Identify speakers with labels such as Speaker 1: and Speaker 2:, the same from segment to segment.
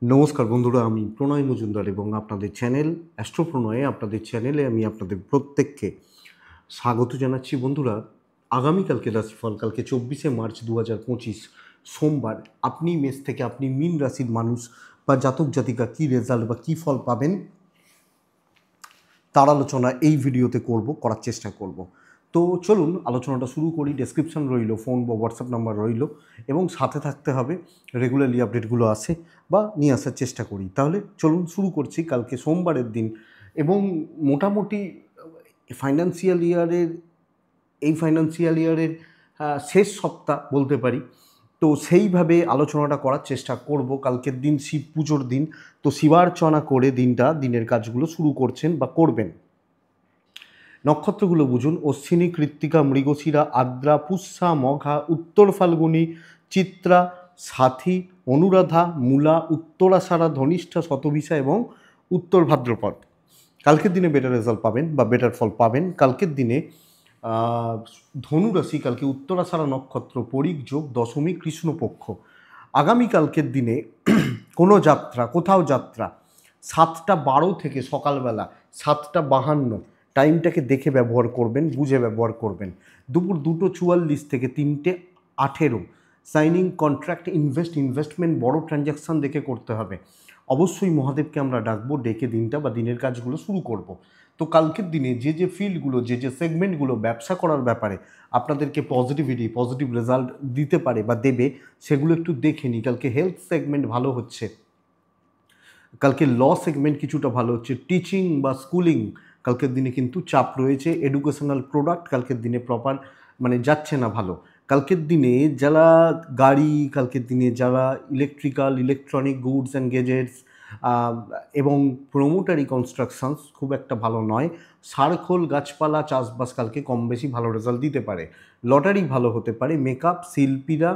Speaker 1: নমস্কার বন্ধুরা, আমি প্রণয় মজুমদার এবং আপনাদের চ্যানেল অ্যাস্ট্রো প্রণয়ে আপনাদের চ্যানেলে আমি আপনাদের প্রত্যেককে স্বাগত জানাচ্ছি। বন্ধুরা, আগামীকালকে রাশিফল, কালকে 24শে মার্চ 2025 সোমবার, আপনি মেষ থেকে আপনি মীন রাশির মানুষ বা জাতক জাতিকা কী রেজাল্ট বা কী ফল পাবেন তার আলোচনা এই ভিডিওতে করার চেষ্টা করব। তো চলুন আলোচনাটা শুরু করি। ডেসক্রিপশন রইল, ফোন বা হোয়াটসঅ্যাপ নাম্বার রইল এবং সাথে থাকতে হবে। রেগুলারলি আপডেটগুলো আসে বা নিয়ে আসার চেষ্টা করি। তাহলে চলুন শুরু করছি। কালকে সোমবারের দিন এবং মোটামুটি ফাইন্যান্সিয়াল ইয়ারের ফাইন্যান্সিয়াল ইয়ারের শেষ সপ্তাহ বলতে পারি। তো সেইভাবে আলোচনাটা করার চেষ্টা করব। কালকের দিন শিব পুজোর দিন, তো শিবার্চনা করে দিনের কাজগুলো শুরু করছেন বা করবেন। নক্ষত্রগুলো বুঝুন: অশ্বিনী, কৃত্তিকা, মৃগশিরা, আদ্রা, পুষ্যা, মঘা, উত্তর ফাল্গুনী, চিত্রা, সাথী, অনুরাধা, মূলা, উত্তরাষাঢ়া, ধনিষ্ঠা, শতভিষা এবং উত্তর ভাদ্রপদ। কালকের দিনে বেটার রেজাল্ট পাবেন বা বেটার ফল পাবেন। কালকের দিনে ধনুরাশি, কালকে উত্তরাষাঢ়া নক্ষত্র, পরিক যোগ, দশমী, কৃষ্ণপক্ষ। আগামীকালকের দিনে কোনো যাত্রা, কোথাও যাত্রা 7টা12 থেকে সকালবেলা 7টা52, টাইমটাকে দেখে ব্যবহার করবেন, বুঝে ব্যবহার করবেন। দুপুর 2টো44 থেকে 3টে18, সাইনিং, কন্ট্রাক্ট, ইনভেস্টমেন্ট, বড় ট্রানজ্যাকশান দেখে করতে হবে। অবশ্যই মহাদেবকে আমরা ডাকবো, ডেকে দিনটা বা দিনের কাজগুলো শুরু করব। তো কালকের দিনে যে ফিল্ডগুলো, যে সেগমেন্টগুলো ব্যবসা করার ব্যাপারে আপনাদেরকে পজিটিভ রেজাল্ট দিতে পারে বা দেবে, সেগুলো একটু দেখে নিই। কালকে হেলথ সেগমেন্ট ভালো হচ্ছে, কালকে ল সেগমেন্ট কিছুটা ভালো হচ্ছে, টিচিং বা স্কুলিং কালকের দিনে কিন্তু চাপ রয়েছে। এডুকেশনাল প্রোডাক্ট কালকের দিনে প্রপার যাচ্ছে না ভালো। কালকের দিনে যারা গাড়ি, কালকের দিনে যারা ইলেকট্রনিক গুডস অ্যান্ড গেজেটস এবং প্রোমোটারি কনস্ট্রাকশনস খুব একটা ভালো নয়। সারখোল, গাছপালা, চাষবাস কালকে কম বেশি ভালো রেজাল্ট দিতে পারে। লটারি ভালো হতে পারে। মেকআপ শিল্পীরা,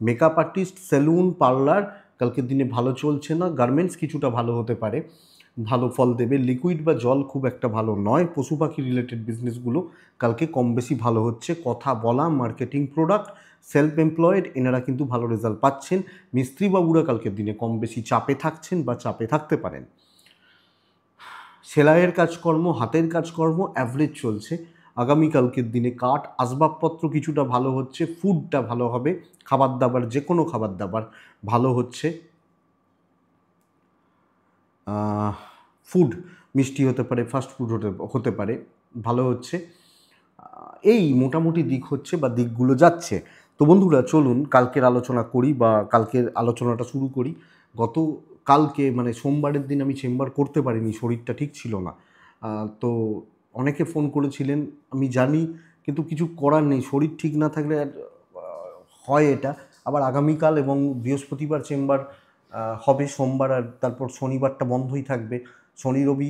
Speaker 1: মেকআপ আর্টিস্ট, সেলুন, পার্লার কালকের দিনে ভালো চলছে না। গার্মেন্টস কিছুটা ভালো হতে পারে, ভালো ফল দেবে। লিকুইড বা জল খুব একটা ভালো নয়। পশু পাখি রিলেটেড বিজনেসগুলো কালকে কম বেশি ভালো হচ্ছে। কথা বলা, মার্কেটিং, প্রোডাক্ট, সেলফ এমপ্লয়েড এনারা কিন্তু ভালো রেজাল্ট পাচ্ছেন। মিস্ত্রিবাবুরা কালকের দিনে কম বেশি চাপে থাকছেন বা চাপে থাকতে পারেন। সেলাইয়ের কাজকর্ম, হাতের কাজকর্ম অ্যাভারেজ চলছে। আগামীকালকের দিনে কাঠ, আসবাবপত্র কিছুটা ভালো হচ্ছে। ফুডটা ভালো হবে, খাবার দাবার, যে কোনো খাবার দাবার ভালো হচ্ছে। ফুড মিষ্টি হতে পারে, ফাস্ট ফুড হতে পারে, ভালো হচ্ছে। এই মোটামুটি দিক হচ্ছে বা দিকগুলো যাচ্ছে। তো বন্ধুরা, চলুন কালকের আলোচনা করি বা কালকের আলোচনাটা শুরু করি। কালকে সোমবারের দিন আমি চেম্বার করতে পারিনি, শরীরটা ঠিক ছিল না। তো অনেকে ফোন করেছিলেন, আমি জানি, কিন্তু কিছু করার নেই। শরীর ঠিক না থাকলে হয় এটা। আবার আগামীকাল এবং বৃহস্পতিবার চেম্বার হবে, সোমবার আর তারপর শনিবারটা বন্ধই থাকবে। শনি, রবি,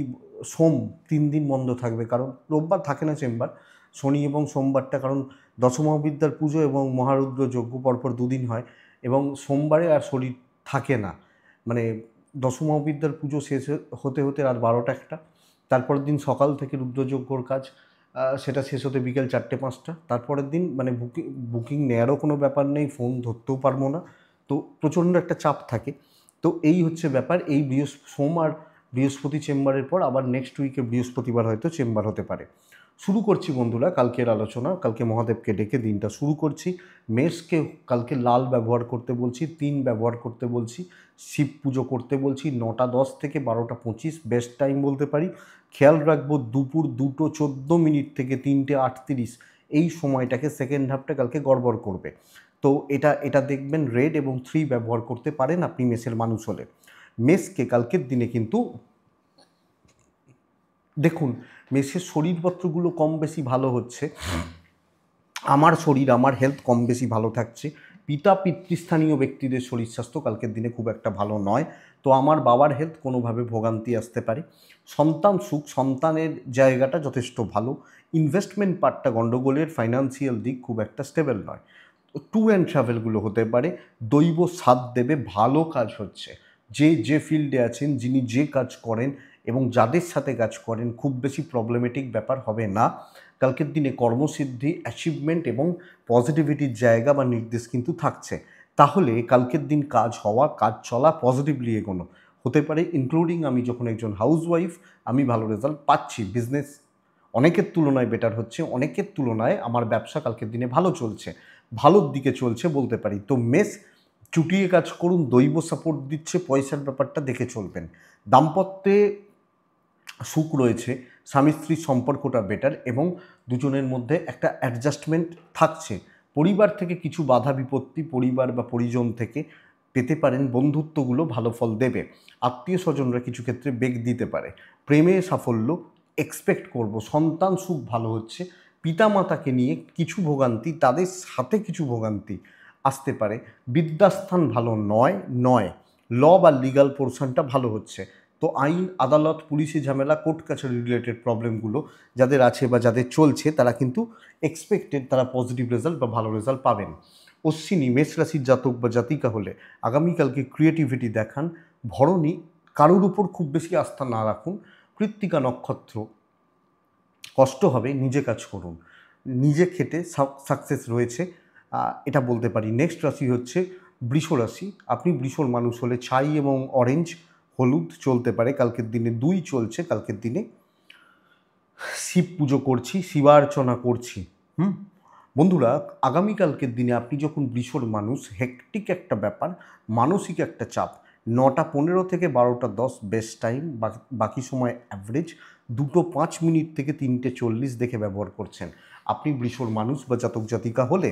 Speaker 1: সোম 3 দিন বন্ধ থাকবে, কারণ রোববার থাকে না চেম্বার। শনি এবং সোমবারটা, কারণ দশমহাবিদ্যার পুজো এবং মহারুদ্র যজ্ঞ পরপর 2 দিন হয় এবং সোমবারে আর শরীর থাকে না। মানে দশমহাবিদ্যার পুজো শেষ হতে হতে রাত 12টা 1টা, তারপরের দিন সকাল থেকে রুদ্রযজ্ঞর কাজ, সেটা শেষ হতে বিকেল 4টে 5টা। তারপরের দিন বুকিং নেওয়ারও কোনো ব্যাপার নেই, ফোন ধরতেও পারবো না। তো প্রচণ্ড একটা চাপ থাকে। তো এই হচ্ছে ব্যাপার। এই সোম আর বৃহস্পতি চেম্বারের পর আবার নেক্সট উইকে বৃহস্পতিবার হয়তো চেম্বার হতে পারে। শুরু করছি বন্ধুরা কালকের আলোচনা। কালকে মহাদেবকে ডেকে দিনটা শুরু করছি। মেষকে কালকে লাল ব্যবহার করতে বলছি, 3 ব্যবহার করতে বলছি, শিব পুজো করতে বলছি। 9টা 10 থেকে 12টা 25 বেস্ট টাইম বলতে পারি। খেয়াল রাখবো দুপুর 2টো14 থেকে 3টে 38, এই সময়টাকে, সেকেন্ড হাফটা কালকে গড়বড় করবে। তো এটা দেখবেন। রেড এবং 3 ব্যবহার করতে পারেন আপনি মেষের মানুষ হলে। মেষকে কালকের দিনে কিন্তু দেখুন, মেষের শরীরপত্রগুলো কম বেশি ভালো হচ্ছে। আমার হেলথ কম বেশি ভালো থাকছে। পিতৃস্থানীয় ব্যক্তিদের শরীর স্বাস্থ্য কালকের দিনে খুব একটা ভালো নয়। তো আমার বাবার হেলথ কোনোভাবে ভোগান্তি আসতে পারে। সন্তান সুখ, সন্তানের জায়গাটা যথেষ্ট ভালো। ইনভেস্টমেন্ট পার্টটা গণ্ডগোলের, ফাইন্যান্সিয়াল দিক খুব একটা স্টেবল নয়। ট্যুর অ্যান্ড ট্রাভেলগুলো হতে পারে। দৈব সাথ দেবে, ভালো কাজ হচ্ছে। যে ফিল্ডে আছেন, যিনি যে কাজ করেন এবং যাদের সাথে কাজ করেন, খুব বেশি প্রবলেমেটিক ব্যাপার হবে না। কালকের দিনে কর্মসিদ্ধি, অ্যাচিভমেন্ট এবং পজিটিভিটির জায়গা বা নির্দেশ কিন্তু থাকছে। তাহলে কালকের দিন কাজ হওয়া, কাজ চলা, পজিটিভলি এগোনো হতে পারে। ইনক্লুডিং আমি যখন একজন হাউসওয়াইফ, আমি ভালো রেজাল্ট পাচ্ছি, বিজনেস অনেকের তুলনায় বেটার হচ্ছে, অনেকের তুলনায় আমার ব্যবসা কালকের দিনে ভালো চলছে, ভালোর দিকে চলছে বলতে পারি। তো মেস চুটিয়ে কাজ করুন, দৈব সাপোর্ট দিচ্ছে, পয়সার ব্যাপারটা দেখে চলবেন। দাম্পত্যে সুখ রয়েছে, স্বামী স্ত্রীর সম্পর্কটা বেটার এবং দুজনের মধ্যে একটা অ্যাডজাস্টমেন্ট থাকছে। পরিবার থেকে কিছু বাধা বিপত্তি পরিবার বা পরিজন থেকে পেতে পারেন, বন্ধুত্বগুলো ভালো ফল দেবে, আত্মীয় স্বজনরা কিছু ক্ষেত্রে বেগ দিতে পারে। প্রেমে সাফল্য এক্সপেক্ট করব, সন্তান সুখ ভালো হচ্ছে, পিতামাতাকে নিয়ে কিছু ভোগান্তি, তাদের সাথে কিছু ভোগান্তি আসতে পারে। বিদ্যাস্থান ভালো নয় ল বা লিগাল পোর্শনটা ভালো হচ্ছে। তো আইন আদালত পুলিশি ঝামেলা কোর্ট কাছারি রিলেটেড প্রবলেমগুলো যাদের আছে বা যাদের চলছে তারা কিন্তু এক্সপেক্টেড তারা পজিটিভ রেজাল্ট বা ভালো রেজাল্ট পাবেন। অশ্বিনী মেষ রাশির জাতক বা জাতিকা হলে আগামীকালকে ক্রিয়েটিভিটি দেখান। ভরণী কারোর উপর খুব বেশি আস্থা না রাখুন। কৃত্তিকা নক্ষত্র কষ্ট হবে, নিজে কাজ করুন, নিজে খেটে সাকসেস রয়েছে, এটা বলতে পারি। নেক্সট রাশি হচ্ছে বৃষ রাশি। আপনি বৃষর মানুষ হলে ছাই এবং অরেঞ্জ হলুদ চলতে পারে কালকের দিনে, 2 চলছে কালকের দিনে। শিব পুজো করছি, শিবার্চনা করছি। বন্ধুরা, আগামীকালকের দিনে আপনি যখন বৃষর মানুষ, হেকটিক একটা ব্যাপার, মানসিক একটা চাপ, 9:15 থেকে 12:10 বেস্ট টাইম, বাকি সময় অ্যাভারেজ 2:05 থেকে 3:40 দেখে ব্যবহার করছেন। আপনি বৃষর মানুষ বা জাতক জাতিকা হলে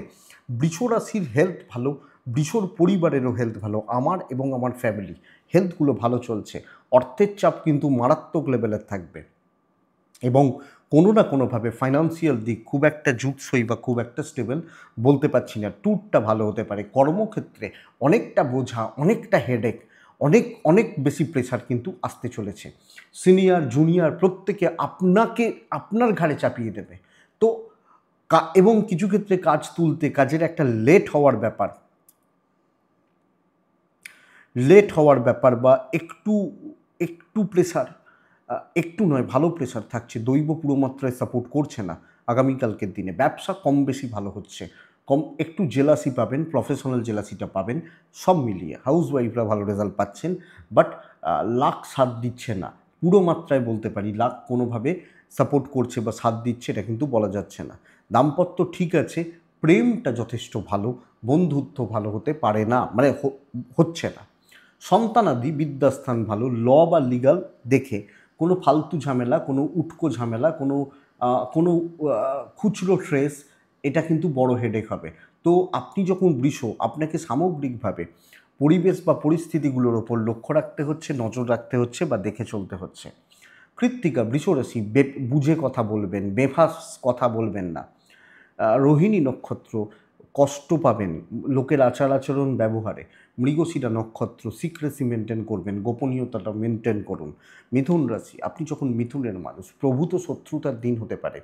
Speaker 1: বৃষ রাশির হেলথ ভালো, বৃষর পরিবারেরও হেলথ ভালো, আমার এবং আমার ফ্যামিলি হেলথগুলো ভালো চলছে। অর্থের চাপ কিন্তু মারাত্মক লেভেলের থাকবে এবং কোনো না কোনোভাবে ফাইন্যান্সিয়াল দিক খুব একটা জুৎসই বা খুব একটা স্টেবল বলতে পারছি না। ট্যুরটা ভালো হতে পারে। কর্মক্ষেত্রে অনেকটা বোঝা, অনেকটা হেডেক, অনেক অনেক বেশি প্রেশার কিন্তু আসতে চলেছে। সিনিয়র জুনিয়র প্রত্যেকে আপনাকে আপনার ঘাড়ে চাপিয়ে দেবে। তো এবং কিছু ক্ষেত্রে কাজ তুলতে কাজের একটা লেট হওয়ার ব্যাপার বা একটু প্রেশার, একটু নয় ভালো প্রেশার থাকছে, দৈব পুরো মাত্রায় সাপোর্ট করছে না। আগামীকালকের দিনে ব্যবসা কম বেশি ভালো হচ্ছে, একটু জেলাসি পাবেন, প্রফেশনাল জেলাসিটা পাবেন। সব মিলিয়ে হাউসওয়াইফরা ভালো রেজাল্ট পাচ্ছেন, বাট লাক সাথ দিচ্ছে না পুরো মাত্রায় বলতে পারি। লাক কোনোভাবে সাপোর্ট করছে বা সাথ দিচ্ছে এটা কিন্তু বলা যাচ্ছে না। দাম্পত্য ঠিক আছে, প্রেমটা যথেষ্ট ভালো, বন্ধুত্ব ভালো হতে পারে না, মানে হচ্ছে না। সন্তানাদি বিদ্যাস্থান ভালো, ল বা লিগাল দেখে কোনো ফালতু ঝামেলা, কোনো উটকো ঝামেলা, কোনো খুচরো ট্রেস, এটা কিন্তু বড় হেডেক হবে। তো আপনি যখন বৃষ, আপনাকে সামগ্রিকভাবে পরিবেশ বা পরিস্থিতিগুলোর ওপর লক্ষ্য রাখতে হচ্ছে, নজর রাখতে হচ্ছে বা দেখে চলতে হচ্ছে। কৃত্তিকা বৃষ রাশি, বুঝে কথা বলবেন, বেফাস কথা বলবেন না। রোহিণী নক্ষত্র কষ্ট পাবেন লোকের আচার আচরণ ব্যবহারে। মৃগশিরা নক্ষত্র সিক্রেসি মেনটেন করবেন, গোপনীয়তাটা মেনটেন করুন। মিথুন রাশি, আপনি যখন মিথুনের মানুষ, প্রভূত শত্রুতার দিন হতে পারে।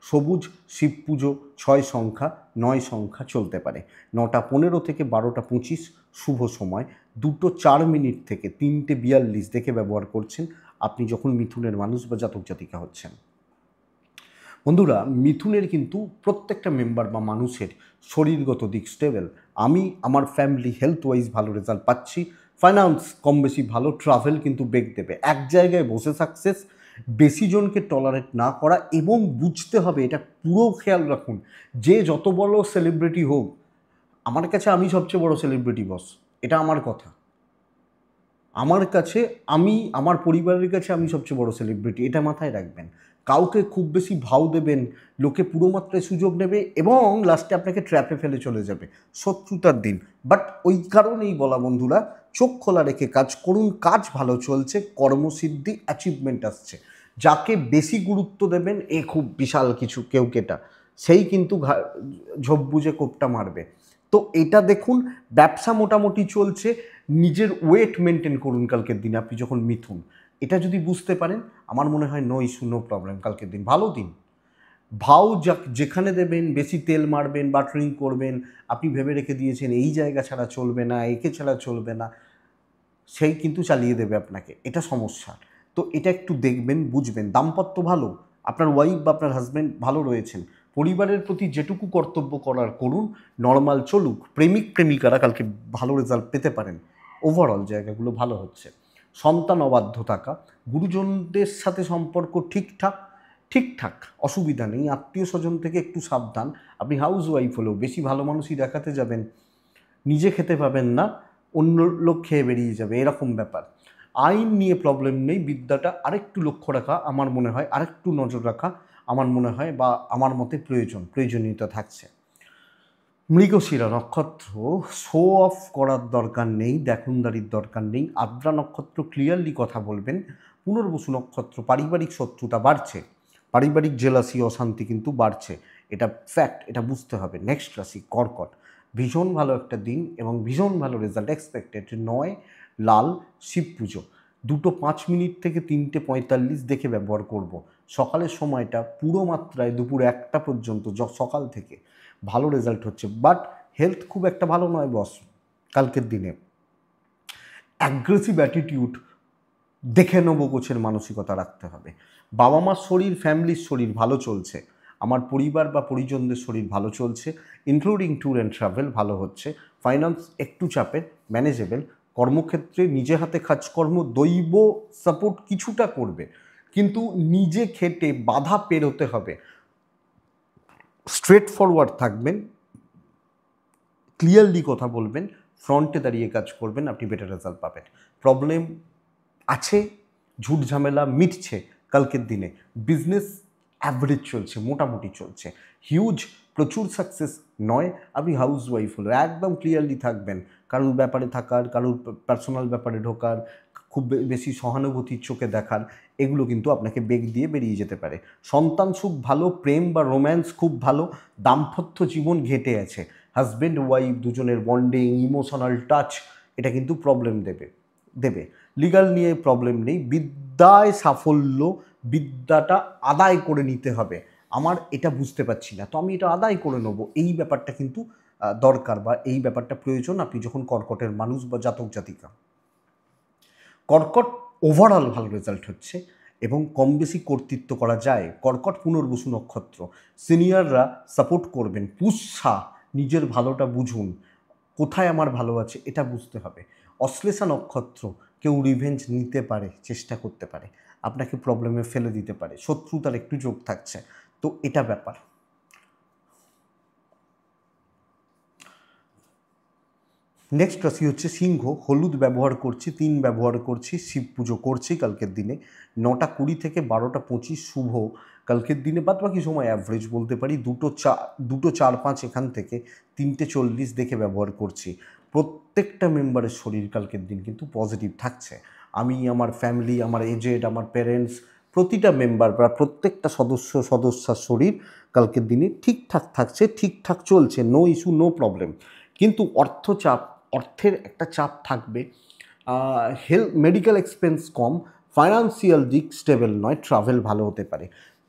Speaker 1: সবুজ শিব পুজো, 6 সংখ্যা 9 সংখ্যা চলতে পারে। 9:15 থেকে 12:25 শুভ সময়, 2:04 থেকে 3:42 দেখে ব্যবহার করছেন আপনি যখন মিথুনের মানুষ বা জাতক জাতিকা হচ্ছেন। বন্ধুরা, মিথুনের কিন্তু প্রত্যেকটা মেম্বার বা মানুষের শরীরগত দিক স্টেবল। আমি আমার ফ্যামিলি হেলথ ওয়াইজ ভালো রেজাল্ট পাচ্ছি, ফাইন্যান্স কম বেশি ভালো, ট্রাভেল কিন্তু বেগ দেবে। এক জায়গায় বসে সাকসেস, বেশি জনকে টলারেট না করা এবং বুঝতে হবে, এটা পুরো খেয়াল রাখুন, যে যত বড় সেলিব্রিটি হোক, আমার কাছে আমি সবচেয়ে বড় সেলিব্রিটি বস, এটা আমার কথা। আমার কাছে আমার পরিবারের কাছে আমি সবচেয়ে বড় সেলিব্রিটি, এটা মাথায় রাখবেন। কাউকে খুব বেশি ভাও দেবেন, লোকে পুরো মাত্রায় সুযোগ নেবে এবং লাস্টে আপনাকে ট্র্যাপে ফেলে চলে যাবে, শত্রুতার দিন। বাট ওই কারণেই বলা বন্ধুরা, চোখ খোলা রেখে কাজ করুন, কাজ ভালো চলছে, কর্মসিদ্ধি অ্যাচিভমেন্ট আসছে। যাকে বেশি গুরুত্ব দেবেন এ খুব বিশাল কিছু কেউ কেটা, সেই কিন্তু ঝোপ বুঝে কোপটা মারবে। তো এটা দেখুন, ব্যবসা মোটামুটি চলছে, নিজের ওয়েট মেনটেন করুন কালকের দিনে আপনি যখন মিথুন, এটা যদি বুঝতে পারেন আমার মনে হয় নো ইস্যু নো প্রবলেম, কালকের দিন ভালো দিন। ভাও যেখানে দেবেন, বেশি তেল মারবেন, বাটারিং করবেন, আপনি ভেবে রেখে দিয়েছেন এই জায়গা ছাড়া চলবে না, একে ছাড়া চলবে না, সেই কিন্তু চালিয়ে দেবে আপনাকে, এটা সমস্যা। তো এটা একটু দেখবেন, বুঝবেন। দাম্পত্য ভালো, আপনার ওয়াইফ বা আপনার হাজব্যান্ড ভালো রয়েছেন, পরিবারের প্রতি যেটুকু কর্তব্য করার করুন, নর্মাল চলুক। প্রেমিক প্রেমিকারা কালকে ভালো রেজাল্ট পেতে পারেন। ওভারঅল জায়গাগুলো ভালো হচ্ছে। সন্তান অবাধ্য থাকা, গুরুজনদের সাথে সম্পর্ক ঠিকঠাক ঠিকঠাক, অসুবিধা নেই। আত্মীয় স্বজন থেকে একটু সাবধান। আপনি হাউস ওয়াইফ হলেও বেশি ভালো মানুষই দেখাতে যাবেন, নিজে খেতে পাবেন না, অন্য লোক খেয়ে বেরিয়ে যাবে, এরকম ব্যাপার। আইন নিয়ে প্রবলেম নেই, বিদ্যাটা আরেকটু লক্ষ্য রাখা আমার মনে হয়, আরেকটু নজর রাখা আমার মনে হয় বা আমার মতে প্রয়োজনীয়তা থাকছে। মৃগশিরা নক্ষত্র, শো অফ করার দরকার নেই, দেখনদারির দরকার নেই। আদ্রা নক্ষত্র ক্লিয়ারলি কথা বলবেন। পুনর্বসু নক্ষত্র, পারিবারিক শত্রুতা বাড়ছে, পারিবারিক জেলাসি অশান্তি কিন্তু বাড়ছে, এটা ফ্যাক্ট, এটা বুঝতে হবে। নেক্সট রাশি কর্কট, ভীষণ ভালো একটা দিন এবং ভীষণ ভালো রেজাল্ট এক্সপেক্টেড। 9 লাল, শিব পুজো। 2:05 থেকে 3:45 দেখে ব্যবহার করব। সকালের সময়টা পুরো মাত্রায় দুপুর 1টা পর্যন্ত সকাল থেকে ভালো রেজাল্ট হচ্ছে, বাট হেলথ খুব একটা ভালো নয় বস কালকের দিনে। অ্যাগ্রেসিভ অ্যাটিটিউড, দেখে নেবো গোছের মানসিকতা রাখতে হবে। বাবা মার শরীর, ফ্যামিলির শরীর ভালো চলছে, আমার পরিবার বা পরিজনদের শরীর ভালো চলছে, ইনক্লুডিং ট্যুর অ্যান্ড ট্রাভেল ভালো হচ্ছে। ফাইন্যান্স একটু চাপের, ম্যানেজেবল। কর্মক্ষেত্রে নিজে হাতে কাজকর্ম, দৈব সাপোর্ট কিছুটা করবে, কিন্তু নিজে খেটে বাধা পেরোতে হবে। স্ট্রেট ফরওয়ার্ড থাকবেন, ক্লিয়ারলি কথা বলবেন, ফ্রন্টে দাঁড়িয়ে কাজ করবেন, আপনি বেটার রেজাল্ট পাবেন। প্রবলেম আছে, ঝুট ঝামেলা মিটছে কালকের দিনে। বিজনেস অ্যাভারেজ চলছে, মোটামুটি চলছে, হিউজ প্রচুর সাকসেস নয়। আপনি হাউস ওয়াইফ হলো একদম ক্লিয়ারলি থাকবেন, কারোর ব্যাপারে থাকার, কারোর পার্সোনাল ব্যাপারে ঢোকার, খুব বেশি সহানুভূতির চোখে দেখার, এগুলো কিন্তু আপনাকে বেগ দিয়ে বেরিয়ে যেতে পারে। সন্তান সুখ ভালো, প্রেম বা রোম্যান্স খুব ভালো, দাম্পত্য জীবন ঘেঁটে আছে, হাজব্যান্ড ওয়াইফ দুজনের বন্ডিং, ইমোশনাল টাচ, এটা কিন্তু প্রবলেম দেবে। লিগাল নিয়ে প্রবলেম নেই। বিদ্যায় সাফল্য, বিদ্যাটা আদায় করে নিতে হবে, আমার এটা বুঝতে পারছি না তো আমি এটা আদায় করে নেব, এই ব্যাপারটা কিন্তু দরকার বা এই ব্যাপারটা প্রয়োজন আপনি যখন কর্কটের মানুষ বা জাতক জাতিকা। কর্কট ওভারঅল ভালো রেজাল্ট হচ্ছে এবং কম বেশি কর্তৃত্ব করা যায়। কর্কট পুনর্বসু নক্ষত্র, সিনিয়ররা সাপোর্ট করবেন। পুষ্যা, নিজের ভালোটা বুঝুন, কোথায় আমার ভালো আছে এটা বুঝতে হবে। অশ্লেষা নক্ষত্র, কেউ রিভেঞ্জ নিতে পারে, চেষ্টা করতে পারে, আপনাকে প্রবলেমে ফেলে দিতে পারে, শত্রুতার একটু যোগ থাকছে, তো এটা ব্যাপার। নেক্সট রাশি হচ্ছে সিংহ, হলুদ ব্যবহার করছি, 3 ব্যবহার করছি, শিব পুজো করছি কালকের দিনে। 9:20 থেকে 12:25 শুভ কালকের দিনে, বাদ বাকি সময় অ্যাভারেজ বলতে পারি। 2:04-5 এখান থেকে 3:40 দেখে ব্যবহার করছি। প্রত্যেকটা মেম্বারের শরীর কালকের দিন কিন্তু পজিটিভ থাকছে। আমি, আমার ফ্যামিলি, আমার এজেড, আমার প্যারেন্টস, প্রতিটা মেম্বার বা প্রত্যেকটা সদস্যার শরীর কালকের দিনে ঠিকঠাক থাকছে, ঠিকঠাক চলছে, নো ইস্যু, নো প্রবলেম। কিন্তু অর্থের একটা চাপ থাকবে। মেডিকেল এক্সপেন্স কম, ফাইন্যান্সিয়াল দিক স্টেবল নয়, ট্রাভেল ভালো হতে পারে।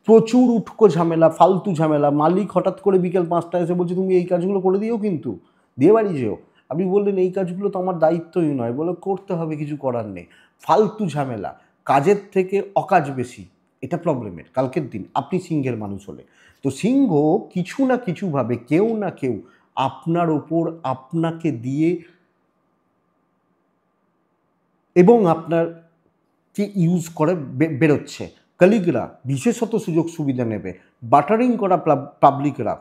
Speaker 1: প্রচুর উটকো ঝামেলা, ফালতু ঝামেলা, মালিক হঠাৎ করে বিকেল 5টায় এসে বলছে তুমি এই কাজগুলো করে দিও, কিন্তু দিয়ে বাড়ি যেও। আপনি বললেন এই কাজগুলো তো আমার দায়িত্বই নয়, বলে করতে হবে, কিছু করার নেই। ফালতু ঝামেলা, কাজের থেকে অকাজ বেশি, এটা প্রবলেমের কালকের দিন আপনি সিংহের মানুষ হলে। তো সিংহ কিছু না কিছুভাবে, কেউ না কেউ আপনার ওপর, আপনাকে দিয়ে এবং আপনারকে ইউজ করে বেরোচ্ছে। কলিগরা বিশেষত সুযোগ সুবিধা নেবে, বাটারিং করা পাবলিকরা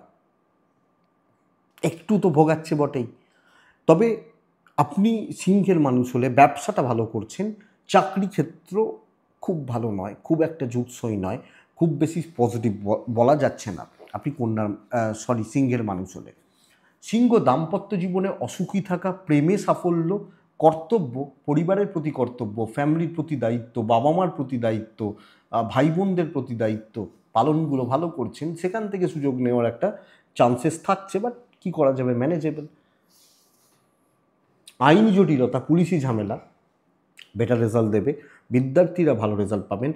Speaker 1: একটু তো ভোগাচ্ছে বটেই। তবে আপনি সিংহের মানুষ হলে ব্যবসাটা ভালো করছেন, চাকরি ক্ষেত্র খুব ভালো নয়, খুব একটা জুৎসই নয়, খুব বেশি পজিটিভ বলা যাচ্ছে না আপনি সিংহের মানুষ হলে। সিংহ দাম্পত্য জীবনে অসুখী থাকা, প্রেমে সাফল্য, কর্তব্য, পরিবারের প্রতি কর্তব্য, ফ্যামিলির প্রতি দায়িত্ব, বাবা মার প্রতি দায়িত্ব, ভাই বোনদের প্রতি দায়িত্ব পালনগুলো ভালো করছেন, সেখান থেকে সুযোগ নেওয়ার একটা চান্সেস থাকছে, বাট কী করা যাবে, ম্যানেজেবল। আইনি জটিলতা, পুলিশি ঝামেলা বেটার রেজাল্ট দেবে, বিদ্যার্থীরা ভালো রেজাল্ট পাবেন।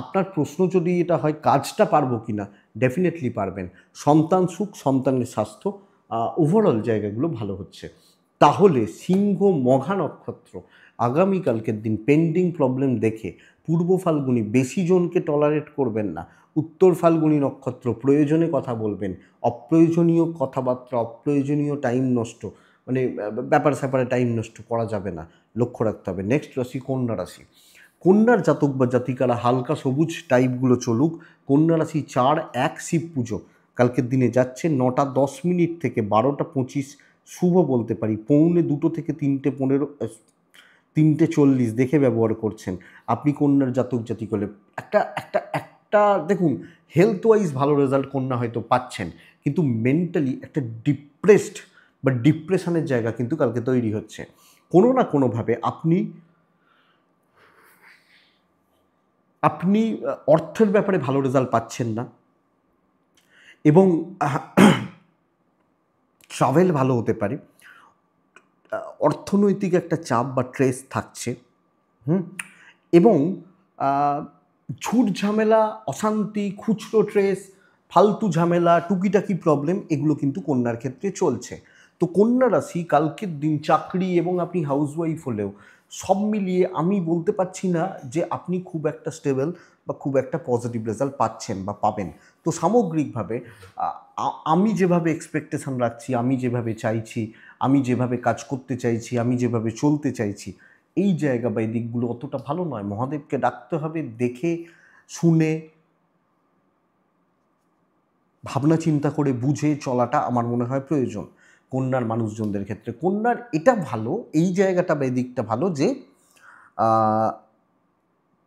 Speaker 1: আপনার প্রশ্ন যদি এটা হয় কাজটা পারবো কি না, ডেফিনেটলি পারবেন। সন্তান সুখ, সন্তানের স্বাস্থ্য, ওভারঅল জায়গাগুলো ভালো হচ্ছে। তাহলে সিংহ মঘা নক্ষত্র আগামীকালকের দিন পেন্ডিং প্রবলেম দেখে পূর্ব ফাল্গুনি বেশি জনকে টলারেট করবেন না, উত্তর ফাল্গুনী নক্ষত্র, প্রয়োজনে কথা বলবেন, অপ্রয়োজনীয় কথাবার্তা, অপ্রয়োজনীয় টাইম নষ্ট, মানে ব্যাপার স্যাপারে টাইম নষ্ট করা যাবে না, লক্ষ্য রাখতে হবে। নেক্সট রাশি কন্যা রাশি। কন্যার জাতক বা জাতিকারা হালকা সবুজ টাইপগুলো চলুক। কন্যা রাশি 4/1 শিব পুজো কালকের দিনে যাচ্ছে 9টা 10 মিনিট থেকে 12টা 25 শুভ বলতে পারি, 2:45 থেকে 3:15 3:40 দেখে ব্যবহার করছেন। আপনি কন্যার জাতক জাতিক হলে একটা একটা একটা দেখুন, হেলথ ওয়াইজ ভালো রেজাল্ট কন্যা হয়তো পাচ্ছেন, কিন্তু মেন্টালি একটা ডিপ্রেসড বা ডিপ্রেশনের জায়গা কিন্তু কালকে তৈরি হচ্ছে। কোনো না কোনোভাবে আপনি আপনি অর্থের ব্যাপারে ভালো রেজাল্ট পাচ্ছেন না, এবং ট্রাভেল ভালো হতে পারে, অর্থনৈতিক একটা চাপ বা ট্রেস থাকছে, এবং ঝুট ঝামেলা, অশান্তি, খুচরো ট্রেস, ফালতু ঝামেলা, টুকিটাকি প্রবলেম, এগুলো কিন্তু কন্যার ক্ষেত্রে চলছে। তো কন্যা রাশি কালকের দিন চাকরি এবং আপনি হাউসওয়াইফ হলেও সব মিলিয়ে আমি বলতে পারছি না যে আপনি খুব একটা স্টেবল বা খুব একটা পজিটিভ রেজাল্ট পাচ্ছেন বা পাবেন। তো সামগ্রিকভাবে আমি যেভাবে এক্সপেকটেশন রাখছি, আমি যেভাবে চাইছি, আমি যেভাবে কাজ করতে চাইছি, আমি যেভাবে চলতে চাইছি, এই জায়গা বা এই দিকগুলো অতটা ভালো নয়। মহাদেবকে ডাকতে হবে, দেখে শুনে ভাবনা চিন্তা করে বুঝে চলাটা আমার মনে হয় প্রয়োজন কন্যার মানুষজনদের ক্ষেত্রে। কন্যার এটা ভালো, এই জায়গাটা বা এই দিকটা ভালো যে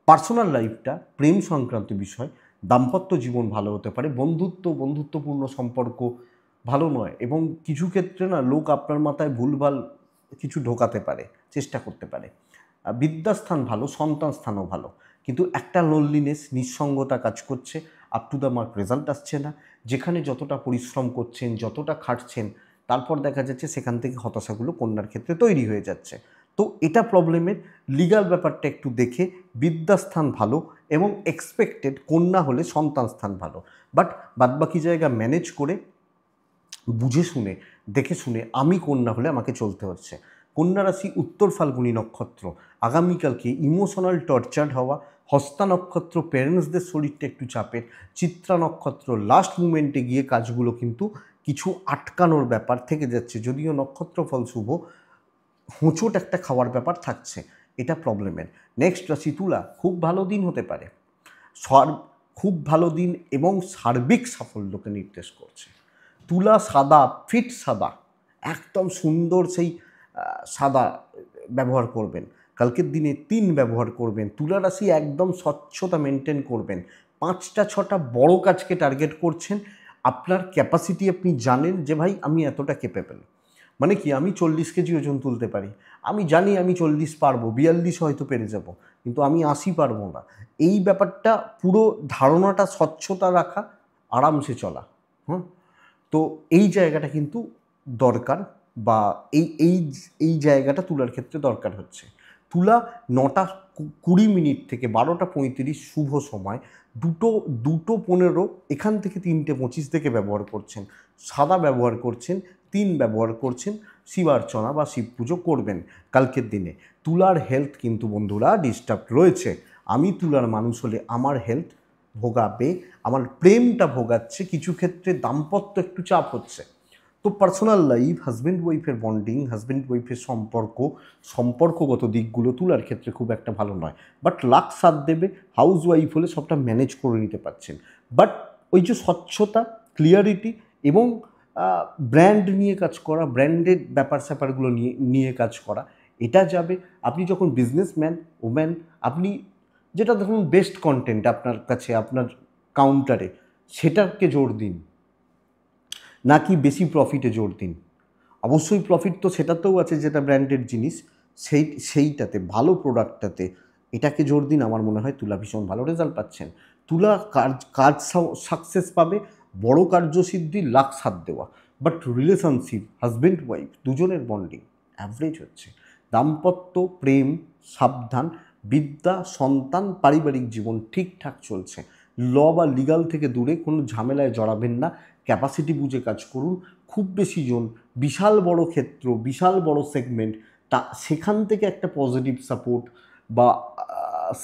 Speaker 1: পার্সোনাল লাইফটা, প্রেম সংক্রান্ত বিষয়, দাম্পত্য জীবন ভালো হতে পারে, বন্ধুত্বপূর্ণ সম্পর্ক ভালো নয়, এবং কিছু ক্ষেত্রে না লোক আপনার মাথায় ভুলভাল কিছু ঢোকাতে পারে, চেষ্টা করতে পারে। বিদ্যাস্থান ভালো, সন্তান স্থানও ভালো, কিন্তু একটা লোনলিনেস, নিঃসঙ্গতা কাজ করছে, up to the mark result আসছে না। যেখানে যতটা পরিশ্রম করছেন, যতটা খাটছেন, তারপর দেখা যাচ্ছে সেখান থেকে হতাশাগুলো কন্যার ক্ষেত্রে তৈরি হয়ে যাচ্ছে। তো এটা প্রবলেমের। লিগ্যাল ব্যাপারটা একটু দেখে, বিদ্যাস্থান ভালো এবং এক্সপেক্টেড কন্যা হলে সন্তান স্থান ভালো, বাট বাদবাকি জায়গা ম্যানেজ করে বুঝে শুনে দেখে শুনে আমি কন্যা হলে আমাকে চলতে হচ্ছে। কন্যা রাশি উত্তর ফাল্গুনী নক্ষত্র, আগামীকালকে ইমোশনাল টর্চার্ড হওয়া। হস্তা নক্ষত্র প্যারেন্টসদের শরীরটা একটু চাপের। চিত্রা নক্ষত্র লাস্ট মুমেন্টে গিয়ে কাজগুলো কিন্তু কিছু আটকানোর ব্যাপার থেকে যাচ্ছে, যদিও নক্ষত্র ফল শুভ, হোঁচট একটা খাওয়ার ব্যাপার থাকছে, এটা প্রবলেমের। নেক্সট রাশি তুলা, খুব ভালো দিন হতে পারে, খুব ভালো দিন এবং সার্বিক সাফল্যকে নির্দেশ করছে। তুলা সাদা, ফিট সাদা, একদম সুন্দর সেই সাদা ব্যবহার করবেন। কালকের দিনে 3 ব্যবহার করবেন। তুলা রাশি একদম স্বচ্ছতা মেনটেন করবেন। 5টা 6টা বড় কাজকে টার্গেট করছেন। আপনার ক্যাপাসিটি আপনি জানেন যে ভাই আমি এতটা ক্যাপেবল, মানে কি আমি 40 কেজি ওজন তুলতে পারি, আমি জানি আমি 40 পারবো, 42 হয়তো পেরে যাব, কিন্তু আমি 80 পারবো না। এই ব্যাপারটা পুরো ধারণাটা স্বচ্ছতা রাখা, আরামসে চলা। তো এই জায়গাটা কিন্তু দরকার, বা এই এই এই জায়গাটা তুলার ক্ষেত্রে দরকার হচ্ছে। তুলা 9টা 20 থেকে 12টা 35 শুভ সময়, 2:15 এখান থেকে 3:25 থেকে ব্যবহার করছেন, সাদা ব্যবহার করছেন, 3 ব্যবহার করছেন, শিবার্চনা বা শিব পুজো করবেন কালকের দিনে। তুলার হেলথ কিন্তু বন্ধুরা ডিস্টার্ব রয়েছে। আমি তুলার মানুষ হলে আমার হেলথ ভোগাবে, আমার প্রেমটা ভোগাচ্ছে, কিছু ক্ষেত্রে দাম্পত্য একটু চাপ হচ্ছে। তো পার্সোনাল লাইফ, হাজব্যান্ড ওয়াইফের বন্ডিং, হাজব্যান্ড ওয়াইফের সম্পর্কগত দিকগুলো তুলার ক্ষেত্রে খুব একটা ভালো নয়, বাট লাক সাথ দেবে। হাউস ওয়াইফ হলে সবটা ম্যানেজ করে নিতে পারছেন, বাট ওই যে স্বচ্ছতা, ক্লিয়ারিটি এবং ব্র্যান্ড নিয়ে কাজ করা, ব্র্যান্ডেড ব্যাপার স্যাপারগুলো নিয়ে কাজ করা, এটা যাবে। আপনি যখন বিজনেসম্যান ওম্যান, আপনি যেটা ধরুন বেস্ট কন্টেন্ট আপনার কাছে, আপনার কাউন্টারে, সেটাকে জোর দিন, নাকি বেশি প্রফিটে জোর দিন। অবশ্যই প্রফিট তো সেটাতেও আছে, যেটা ব্র্যান্ডেড জিনিস, সেইটাতে ভালো প্রোডাক্টটাতে এটাকে জোর দিন। আমার মনে হয় তুলা ভীষণ ভালো রেজাল্ট পাচ্ছেন। তুলা কাজ সাকসেস পাবে, বড় কার্যসিদ্ধি, লাখ সাথ দেওয়া, বাট রিলেশনশিপ, হাজব্যান্ড ওয়াইফ দুজনের বন্ডিং অ্যাভারেজ হচ্ছে। দাম্পত্য, প্রেম সাবধান, বিদ্যা, সন্তান, পারিবারিক জীবন ঠিকঠাক চলছে। ল বা লিগাল থেকে দূরে, কোনো ঝামেলায় জড়াবেন না, ক্যাপাসিটি বুঝে কাজ করুন। খুব বেশি জন, বিশাল বড় ক্ষেত্র, বিশাল বড় সেগমেন্ট, তা সেখান থেকে একটা পজিটিভ সাপোর্ট বা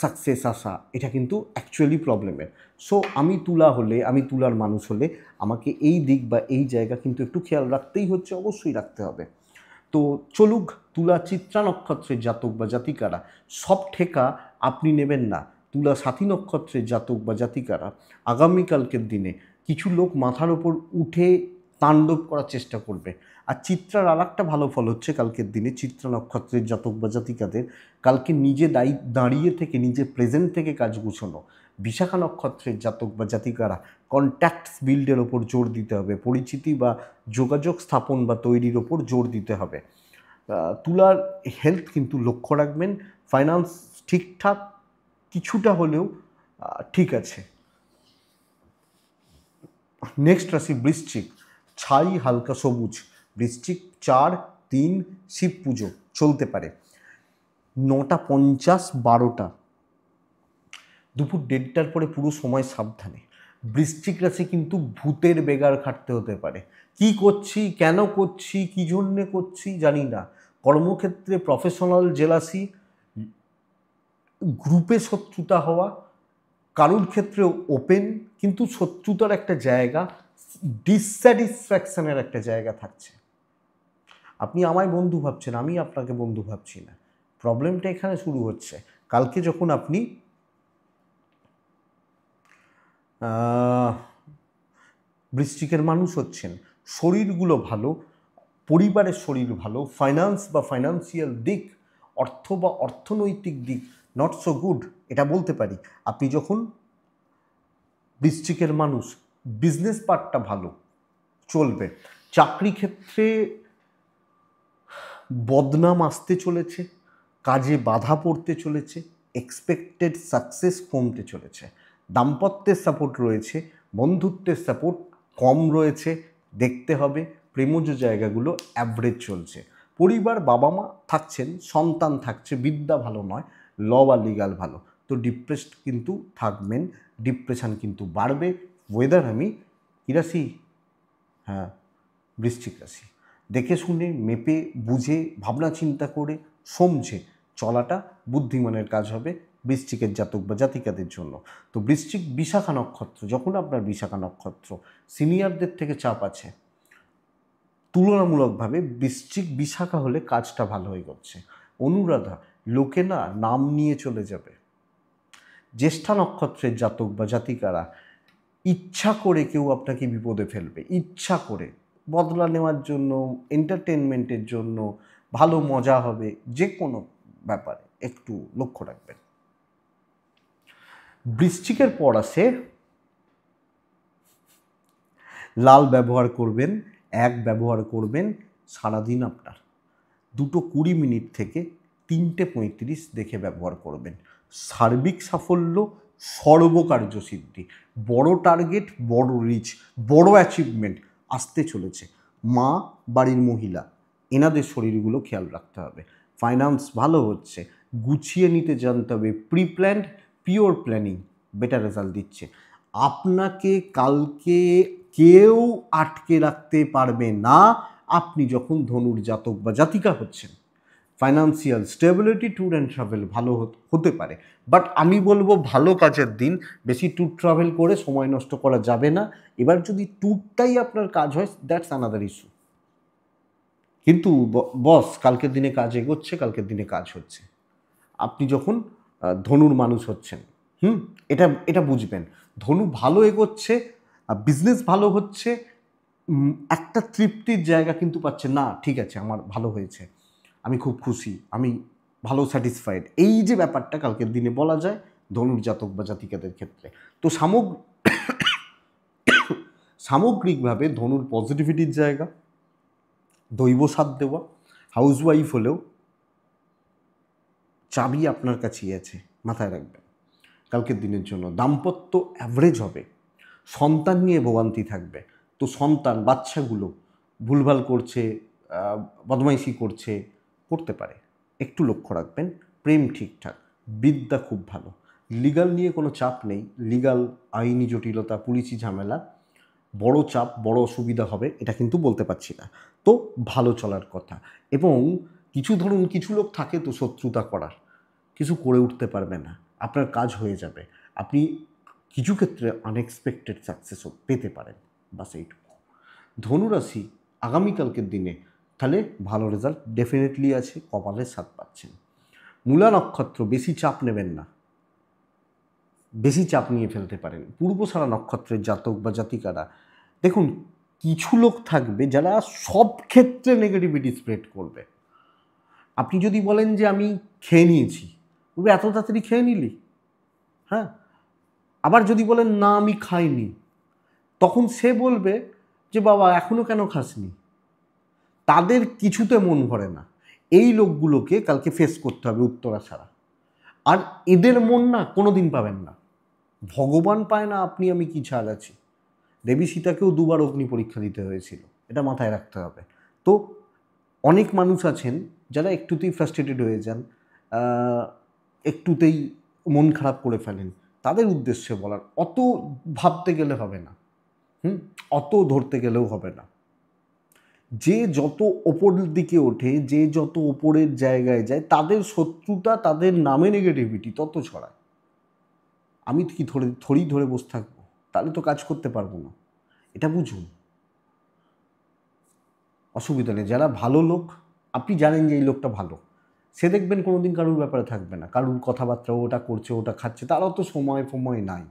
Speaker 1: সাকসেস আসা, এটা কিন্তু অ্যাকচুয়ালি প্রবলেমের। সো আমি তুলা হলে, আমি তুলার মানুষ হলে আমাকে এই দিক বা এই জায়গা কিন্তু একটু খেয়াল রাখতেই হচ্ছে, অবশ্যই রাখতে হবে। তো চলুক, তুলা চিত্রা নক্ষত্রের জাতক বা জাতিকারা সব ঠেকা আপনি নেবেন না। তুলা সাথী নক্ষত্রের জাতক বা জাতিকারা আগামীকালকের দিনে কিছু লোক মাথার ওপর উঠে তাণ্ডব করার চেষ্টা করবে। আর চিত্রার আর একটা ভালো ফল হচ্ছে কালকের দিনে চিত্রা নক্ষত্রের জাতক বা জাতিকাদের কালকে নিজে দাঁড়িয়ে থেকে, নিজে প্রেজেন্ট থেকে কাজ গুছানো। বিশাখা নক্ষত্রের জাতক বা জাতিকারা কন্ট্যাক্টস বিল্ডের ওপর জোর দিতে হবে, পরিচিতি বা যোগাযোগ স্থাপন বা তৈরির ওপর জোর দিতে হবে। তুলার হেলথ কিন্তু লক্ষ্য রাখবেন, ফাইন্যান্স ঠিকঠাক কিছুটা হলেও ঠিক আছে। নেক্সট রাশি বৃশ্চিক, ছাই হালকা সবুজ। বৃশ্চিক 4-3 শিব পুজো চলতে পারে। 9:50 12টা, দুপুর 1:30টার পরে পুরো সময় সাবধানে। বৃশ্চিক রাশি কিন্তু ভূতের বেগার খাটতে হতে পারে। কি করছি, কেন করছি, কি জন্যে করছি জানি না। কর্মক্ষেত্রে প্রফেশনাল জেলাসি, গ্রুপে শত্রুতা হওয়া, কারোর ক্ষেত্রে ওপেন কিন্তু শত্রুতার একটা জায়গা, ডিসস্যাটিসফ্যাকশনের একটা জায়গা থাকছে। আপনি আমায় বন্ধু ভাবছেন, আমি আপনাকে বন্ধু ভাবছি না। প্রবলেমটা এখানে শুরু হচ্ছে কালকে যখন আপনি বৃশ্চিকের মানুষ হচ্ছেন। শরীরগুলো ভালো, পরিবারের শরীর ভালো, ফাইন্যান্স বা ফাইন্যান্সিয়াল দিক, অর্থ বা অর্থনৈতিক দিক নট সো গুড, এটা বলতে পারি। আপনি যখন বৃশ্চিকের মানুষ, বিজনেস পার্টটা ভালো চলবে। চাকরি ক্ষেত্রে বদনাম আসতে চলেছে, কাজে বাধা পড়তে চলেছে, এক্সপেক্টেড সাকসেস কমতে চলেছে। দাম্পত্যের সাপোর্ট রয়েছে, বন্ধুত্বের সাপোর্ট কম রয়েছে, দেখতে হবে। প্রেমজ জায়গাগুলো অ্যাভারেজ চলছে। পরিবার, বাবা মা থাকছেন, সন্তান থাকছে, বিদ্যা ভালো নয়, ল বা লিগাল ভালো। তো ডিপ্রেসড কিন্তু থাকবেন, ডিপ্রেশন কিন্তু বাড়বে। ওয়েদার আমি কী রাশি? হ্যাঁ, বৃশ্চিক রাশি। দেখে শুনে, মেপে, বুঝে, ভাবনা চিন্তা করে, সমঝে চলাটা বুদ্ধিমানের কাজ হবে বৃশ্চিকের জাতক বা জাতিকাদের জন্য। তো বৃশ্চিক বিশাখা নক্ষত্র, যখন আপনার বিশাখা নক্ষত্র, সিনিয়রদের থেকে চাপ আছে। তুলনামূলকভাবে বৃশ্চিক বিশাখা হলে কাজটা ভালো হয়ে যাচ্ছে। অনুরাধা, লোকে না নাম নিয়ে চলে যাবে। জ্যেষ্ঠা নক্ষত্রের জাতক বা জাতিকারা ইচ্ছা করে কেউ আপনাকে বিপদে ফেলবে, ইচ্ছা করে, বদলা নেওয়ার জন্য, এন্টারটেনমেন্টের জন্য, ভালো মজা হবে, যে কোনো ব্যাপারে একটু লক্ষ্য রাখবেন। বৃশ্চিকের পর আসে লাল ব্যবহার করবেন, এক ব্যবহার করবেন সারাদিন আপনার 2:20 থেকে 3:35 দেখে ব্যবহার করবেন। সার্বিক সাফল্য, সর্বকার্যসিদ্ধি, বড় টার্গেট, বড় রিচ, বড় অ্যাচিভমেন্ট আসতে চলেছে। মা, বাড়ির মহিলা, এনাদের শরীরগুলো খেয়াল রাখতে হবে। ফাইন্যান্স ভালো হচ্ছে, গুছিয়ে নিতে জানতে হবে। Pre planned, pure planning better result দিচ্ছে। আপনাকে কালকে কেউ আটকে রাখতে পারবে না, আপনি যখন ধনুর জাতক বা জাতিকা হচ্ছেন। Financial stability, tour and travel ভালো হতে পারে। বাট আমি বলবো ভালো কাজের দিন, বেশি ট্যুর ট্রাভেল করে সময় নষ্ট করা যাবে না। এবার যদি ট্যুরটাই আপনার কাজ হয়, দ্যাটস আনাদার ইস্যু। কিন্তু বস কালকের দিনে কাজ এগোচ্ছে, কালকের দিনে কাজ হচ্ছে। আপনি যখন ধনুর মানুষ হচ্ছেন, এটা এটা বুঝবেন। ধনু ভালো এগোচ্ছে, বিজনেস ভালো হচ্ছে, একটা তৃপ্তির জায়গা কিন্তু পাচ্ছে না। ঠিক আছে, আমার ভালো হয়েছে, আমি খুব খুশি, আমি ভালো স্যাটিসফাইড, এই যে ব্যাপারটা কালকের দিনে বলা যায় ধনুর জাতক বা জাতিকাদের ক্ষেত্রে। তো সামগ্রিকভাবে ধনুর পজিটিভিটির জায়গা, দৈব সাথ দেওয়া, হাউসওয়াইফ হলেও চাবি আপনার কাছেই আছে, মাথায় রাখবেন। কালকের দিনের জন্য দাম্পত্য অ্যাভারেজ হবে, সন্তান নিয়ে ভোগান্তি থাকবে। তো সন্তান, বাচ্চাগুলো ভুলভাল করছে, বদমাইশি করতে পারে, একটু লক্ষ্য রাখবেন। প্রেম ঠিকঠাক, বিদ্যা খুব ভালো, লিগাল নিয়ে কোনো চাপ নেই। লিগাল, আইনি জটিলতা, পুলিশি ঝামেলা, বড় চাপ, বড় অসুবিধা হবে এটা কিন্তু বলতে পারছি না। তো ভালো চলার কথা। এবং কিছু ধরুন কিছু লোক থাকে তো শত্রুতা করার, কিছু করে উঠতে পারবে না। আপনার কাজ হয়ে যাবে, আপনি কিছু ক্ষেত্রে আনএক্সপেক্টেড সাকসেসও পেতে পারেন, বাস এইটুকু। ধনুরাশি আগামীকালকের দিনে তাহলে ভালো রেজাল্ট ডেফিনেটলি আছে, কপালের স্বাদ পাচ্ছেন। মূলা নক্ষত্র, বেশি চাপ নেবেন না, বেশি চাপ নিয়ে ফেলতে পারেন। পূর্বসারা নক্ষত্রের জাতক বা জাতিকারা, দেখুন কিছু লোক থাকবে যারা সব ক্ষেত্রে নেগেটিভিটি স্প্রেড করবে। আপনি যদি বলেন যে আমি খেয়ে নিয়েছি, বলবে এত তাড়াতাড়ি খেয়ে নিলি, হ্যাঁ। আবার যদি বলেন না আমি খাইনি, তখন সে বলবে যে বাবা এখনও কেন খাসনি। তাদের কিছুতে মন ভরে না। এই লোকগুলোকে কালকে ফেস করতে হবে উত্তরা ছাড়া। আর এদের মন না কোনো দিন পাবেন না, ভগবান পায় না, আপনি আমি কি ছাড় আছি। দেবী সীতাকেও 2বার অগ্নি পরীক্ষা দিতে হয়েছিল, এটা মাথায় রাখতে হবে। তো অনেক মানুষ আছেন যারা একটুতেই ফ্রাস্ট্রেটেড হয়ে যান, একটুতেই মন খারাপ করে ফেলেন, তাদের উদ্দেশ্যে বলার, অত ভাবতে গেলে হবে না, অত ধরতে গেলেও হবে না। যে যত ওপরের দিকে ওঠে, যে যত ওপরের জায়গায় যায়, তাদের শত্রুতা, তাদের নামে নেগেটিভিটি তত ছড়ায়। আমি কি ধরে বসে থাকবো? তাহলে তো কাজ করতে পারবো না, এটা বুঝুন। অসুবিধা নেই, যারা ভালো লোক, আপনি জানেন যে এই লোকটা ভালো, সে দেখবেন কোনোদিন কারুর ব্যাপারে থাকবে না, কারুর কথাবার্তা ওটা করছে ওটা খাচ্ছে, তারও তো সময় নাই,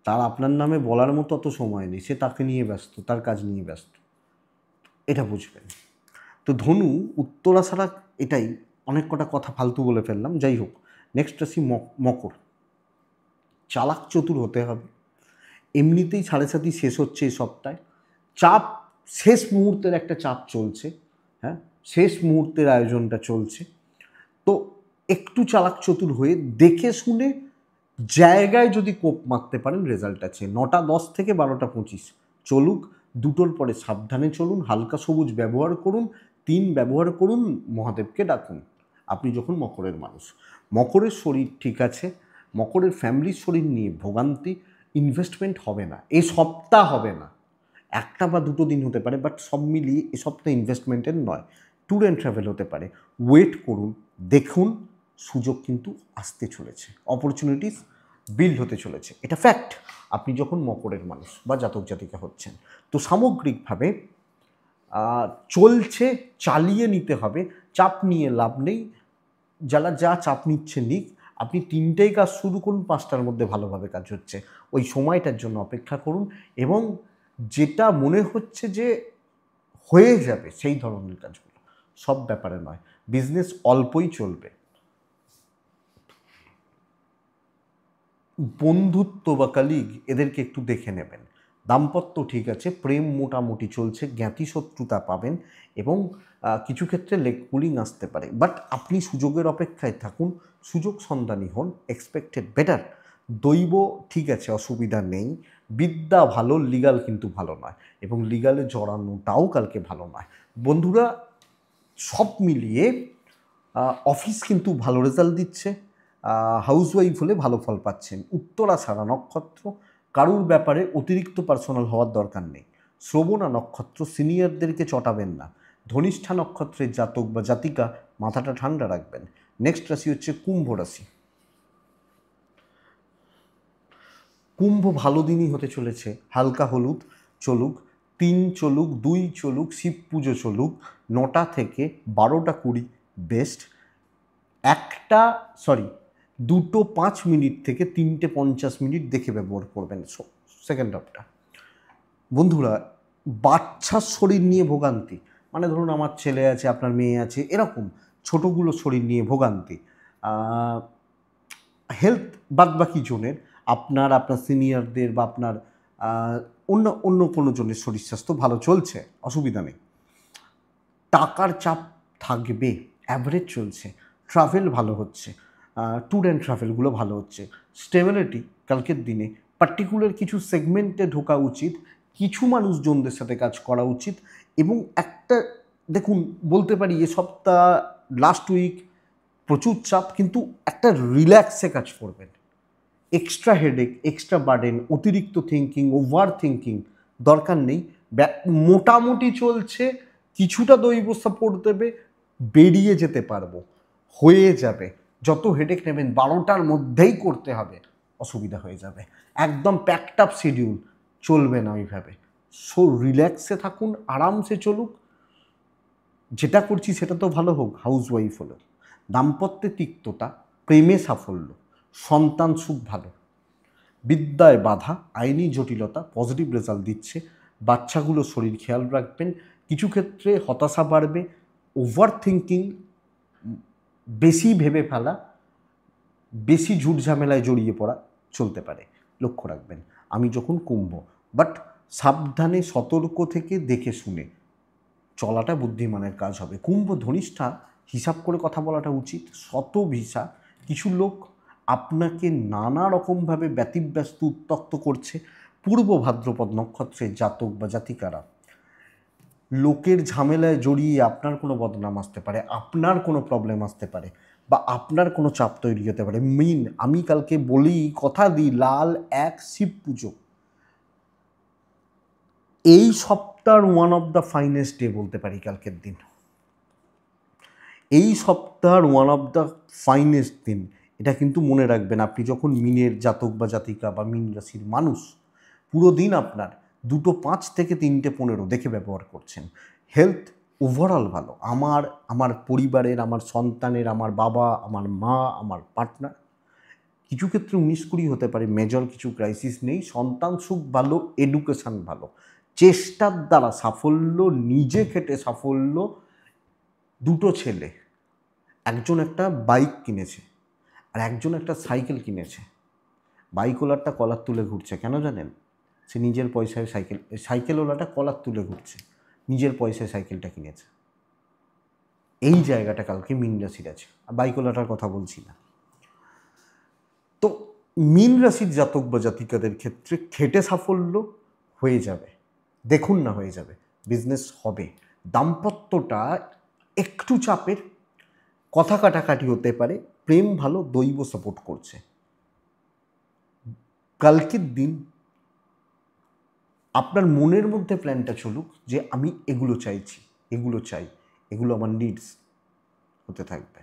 Speaker 1: তার আপনার নামে বলার মতো অত সময় নেই, সে তাকে নিয়ে ব্যস্ত, তার কাজ নিয়ে ব্যস্ত, এটা বুঝবেন। তো ধনু উত্তরা ছাড়া এটাই, অনেক কটা কথা ফালতু বলে ফেললাম, যাই হোক। নেক্সট আসি মকর। চালাক চতুর হতে হবে, এমনিতেই 7.5 শেষ হচ্ছে এই সপ্তাহে, চাপ শেষ মুহূর্তের একটা চাপ চলছে, হ্যাঁ, শেষ মুহূর্তের আয়োজনটা চলছে। তো একটু চালাক চতুর হয়ে দেখে শুনে জায়গায় যদি কোপ মারতে পারেন, রেজাল্ট আছে। 9টা 10 থেকে 12টা 25 চলুক, 2টোর পরে সাবধানে চলুন, হালকা সবুজ ব্যবহার করুন, 3 ব্যবহার করুন, মহাদেবকে ডাকুন। আপনি যখন মকরের মানুষ, মকরের শরীর ঠিক আছে, মকরের ফ্যামিলির শরীর নিয়ে ভোগান্তি, ইনভেস্টমেন্ট হবে না, এ সপ্তাহ হবে না, একটা বা দুটো দিন হতে পারে, বাট সব মিলিয়ে এ সপ্তাহ ইনভেস্টমেন্টের নয়, ট্যুর অ্যান্ড ট্রাভেল হতে পারে। ওয়েট করুন, দেখুন, সুযোগ কিন্তু আসতে চলেছে, অপরচুনিটিস বিল্ড হতে চলেছে, এটা ফ্যাক্ট। আপনি যখন মকরের মানুষ বা জাতক জাতিকা হচ্ছেন, তো সামগ্রিকভাবে চলছে, চালিয়ে নিতে হবে, চাপ নিয়ে লাভ নেই। যারা যা চাপ নিচ্ছে নিক, আপনি 3টেই কাজ শুরু করুন, 5টার মধ্যে ভালোভাবে কাজ হচ্ছে, ওই সময়টার জন্য অপেক্ষা করুন, এবং যেটা মনে হচ্ছে যে হয়ে যাবে সেই ধরনের কাজগুলো, সব ব্যাপারে নয়। বিজনেস অল্পই চলবে, বন্ধুত্ব বা কালিগ এদেরকে একটু দেখে নেবেন। দাম্পত্য ঠিক আছে, প্রেম মোটামুটি চলছে, জ্ঞাতি শত্রুতা পাবেন, এবং কিছু ক্ষেত্রে লেগ পুলিং আসতে পারে, বাট আপনি সুযোগের অপেক্ষায় থাকুন, সুযোগ সন্ধানী হন, এক্সপেক্টেড বেটার। দৈব ঠিক আছে, অসুবিধা নেই, বিদ্যা ভালো, লিগাল কিন্তু ভালো নয়, এবং লিগালে জড়ানোটাও কালকে ভালো নয়। বন্ধুরা, সব মিলিয়ে অফিস কিন্তু ভালো রেজাল্ট দিচ্ছে, হাউসওয়াইফ হলে ভালো ফল পাচ্ছেন। উত্তরাষাঢ়া নক্ষত্র, কারুর ব্যাপারে অতিরিক্ত পার্সোনাল হওয়ার দরকার নেই। শ্রবণা নক্ষত্র, সিনিয়রদেরকে চটাবেন না। ধনিষ্ঠা নক্ষত্রের জাতক বা জাতিকা, মাথাটা ঠান্ডা রাখবেন। নেক্সট রাশি হচ্ছে কুম্ভ রাশি। কুম্ভ ভালো দিনই হতে চলেছে, হালকা হলুদ চলুক, 3 চলুক, 2 চলুক, শিব পুজো চলুক, 9টা থেকে 12টা 20 বেস্ট। 2টো 5 মিনিট থেকে 3টে 50 মিনিট দেখে ব্যবহার করবেন সেকেন্ড হাফটা। বন্ধুরা, বাচ্চার শরীর নিয়ে ভোগান্তি, মানে ধরুন আমার ছেলে আছে, আপনার মেয়ে আছে, এরকম ছোটোগুলো শরীর নিয়ে ভোগান্তি, হেলথ বাদবাকি জনের, আপনার সিনিয়রদের বা আপনার অন্য কোনো জনের শরীর স্বাস্থ্য ভালো চলছে, অসুবিধা নেই। টাকার চাপ থাকবে, অ্যাভারেজ চলছে, ট্রাভেল ভালো হচ্ছে, ট্যুর অ্যান্ড ট্রাভেলগুলো ভালো হচ্ছে। স্টেবিলিটি কালকের দিনে, পার্টিকুলার কিছু সেগমেন্টে ঢোকা উচিত, কিছু মানুষজনদের সাথে কাজ করা উচিত, এবং একটা দেখুন বলতে পারি এ সপ্তাহ লাস্ট উইক প্রচুর চাপ, কিন্তু একটা রিল্যাক্সে কাজ করবেন। এক্সট্রা হেডেক, এক্সট্রা বার্ডেন, অতিরিক্ত থিঙ্কিং, ওভার থিঙ্কিং দরকার নেই। মোটামুটি চলছে, কিছুটা দৈব সাপোর্ট দেবে, বেরিয়ে যেতে পারবো, হয়ে যাবে, যত হেডেক নেবেন 12টার মধ্যেই করতে হবে, অসুবিধা হয়ে যাবে। একদম প্যাকড আপ শিডিউল, চলবে না ওইভাবে। সো রিল্যাক্সে থাকুন, আরামসে চলুক। যেটা করছি সেটা তো ভালো হোক, হাউসওয়াইফ হলো, দাম্পত্যে তিক্ততা, প্রেমে সাফল্য, সন্তান সুখ ভালো, বিদ্যায় বাধা, আইনি জটিলতা, পজিটিভ রেজাল্ট দিচ্ছে, বাচ্চাগুলোর শরীর খেয়াল রাখবেন। কিছু ক্ষেত্রে হতাশা বাড়বে, ওভার থিঙ্কিং, বেশি ভেবে ফেলা, বেশি ঝুট ঝামেলায় জড়িয়ে পড়া চলতে পারে, লক্ষ্য রাখবেন। আমি যখন কুম্ভ, বাট সাবধানে সতর্ক থেকে দেখে শুনে চলাটা বুদ্ধিমানের কাজ হবে। কুম্ভ ধনিষ্ঠা হিসাব করে কথা বলাটা উচিত। শতভিসা কিছু লোক আপনাকে নানা রকমভাবে ব্যতিব্যস্ত উত্ত্যক্ত করছে। পূর্ব ভাদ্রপদ নক্ষত্রের জাতক বা জাতিকারা লোকের ঝামেলায় জড়িয়ে আপনার কোনো বদনাম আসতে পারে, আপনার কোনো প্রবলেম আসতে পারে, বা আপনার কোনো চাপ তৈরি হতে পারে। আমি কালকে বলি, কথা দিই, লাল 1 শিব পুজো এই সপ্তাহের one of the finest day বলতে পারি কালকের দিন। এই সপ্তাহের ওয়ান অফ দ্য ফাইনেস্ট দিন। এটা কিন্তু মনে রাখবেন, আপনি যখন মিনের জাতক বা জাতিকা বা মিন রাশির মানুষ, পুরো দিন আপনার 2:05 থেকে 3:15 দেখে ব্যবহার করছেন। হেলথ ওভারঅল ভালো, আমার পরিবারের, আমার সন্তানের, আমার বাবা, আমার মা, আমার পার্টনার। কিছু ক্ষেত্রে 19-20 হতে পারে, মেজর কিছু ক্রাইসিস নেই। সন্তান সুখ ভালো, এডুকেশান ভালো, চেষ্টার দ্বারা সাফল্য, নিজে খেটে সাফল্য। দুটো ছেলে, একজন একটা বাইক কিনেছে আর একজন একটা সাইকেল কিনেছে। বাইকওয়ালারটা কলার তুলে ঘুরছে, কেন জানেন? সে নিজের পয়সায় সাইকেলওয়ালাটা কলার তুলে ঘুরছে, নিজের পয়সায় সাইকেলটা কিনেছে। এই জায়গাটা কালকে মীন রাশির আছে, আর বাইকওয়ালাটার কথা বলছি না। তো মীন রাশির জাতক বা জাতিকাদের ক্ষেত্রে খেটে সাফল্য হয়ে যাবে, দেখুন না, হয়ে যাবে, বিজনেস হবে। দাম্পত্যটা একটু চাপের, কথা কাটাকাটি হতে পারে, প্রেম ভালো, দৈব সাপোর্ট করছে। কালকের দিন আপনার মনের মধ্যে প্ল্যানটা চলুক যে আমি এগুলো চাইছি, এগুলো চাই, এগুলো আমার নিডস হতে থাকবে।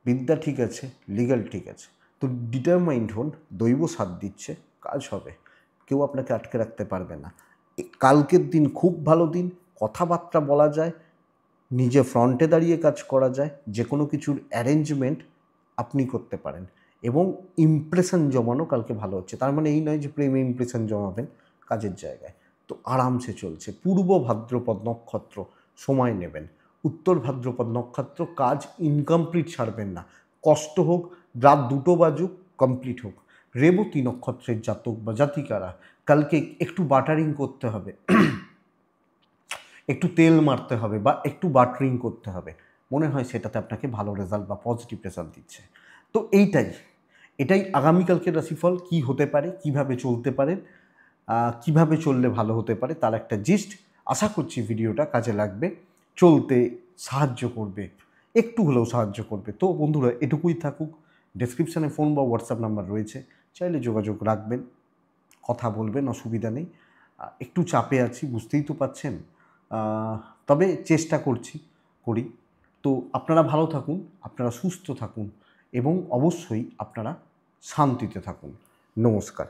Speaker 1: বিদ্যা ঠিক আছে, লিগ্যাল ঠিক আছে, তো ডিটারমাইন্ড হন, দৈব সাথ দিচ্ছে, কাজ হবে, কেউ আপনাকে আটকে রাখতে পারবে না। কালকের দিন খুব ভালো দিন, কথাবার্তা বলা যায়, নিজে ফ্রন্টে দাঁড়িয়ে কাজ করা যায়, যে কোনো কিছুর অ্যারেঞ্জমেন্ট আপনি করতে পারেন, এবং ইমপ্রেশন জমানো কালকে ভালো হচ্ছে। তার মানে এই নয় যে প্রেমে ইমপ্রেশন জমাবেন কাজের জায়গায়। তো আরামসে চলছে। পূর্ব ভাদ্রপদ নক্ষত্র, সময় নেবেন। উত্তর ভাদ্রপদ নক্ষত্র, কাজ ইনকমপ্লিট ছাড়বেন না, কষ্ট হোক, রাত 2টো বাজুক, কমপ্লিট হোক। রেবতী নক্ষত্রের জাতক বা জাতিকারা, কালকে একটু বাটারিং করতে হবে, একটু তেল মারতে হবে, বা একটু বাটারিং করতে হবে, মনে হয় সেটাতে আপনাকে ভালো রেজাল্ট বা পজিটিভ রেজাল্ট দিচ্ছে। তো এটাই আগামীকালকের রাশিফল। কি হতে পারে, কিভাবে চলতে পারেন, কিভাবে চললে ভালো হতে পারে, তার একটা জিস্ট। আশা করছি ভিডিওটা কাজে লাগবে, চলতে সাহায্য করবে, একটু হলেও সাহায্য করবে। তো বন্ধুরা, এটুকুই থাকুক। ডেসক্রিপশানে ফোন বা হোয়াটসঅ্যাপ নাম্বার রয়েছে, চাইলে যোগাযোগ রাখবেন, কথা বলবেন, অসুবিধা নেই। একটু চাপে আছি, বুঝতেই তো পাচ্ছেন, তবে চেষ্টা করি। তো আপনারা ভালো থাকুন, আপনারা সুস্থ থাকুন, এবং অবশ্যই আপনারা শান্তিতে থাকুন। নমস্কার।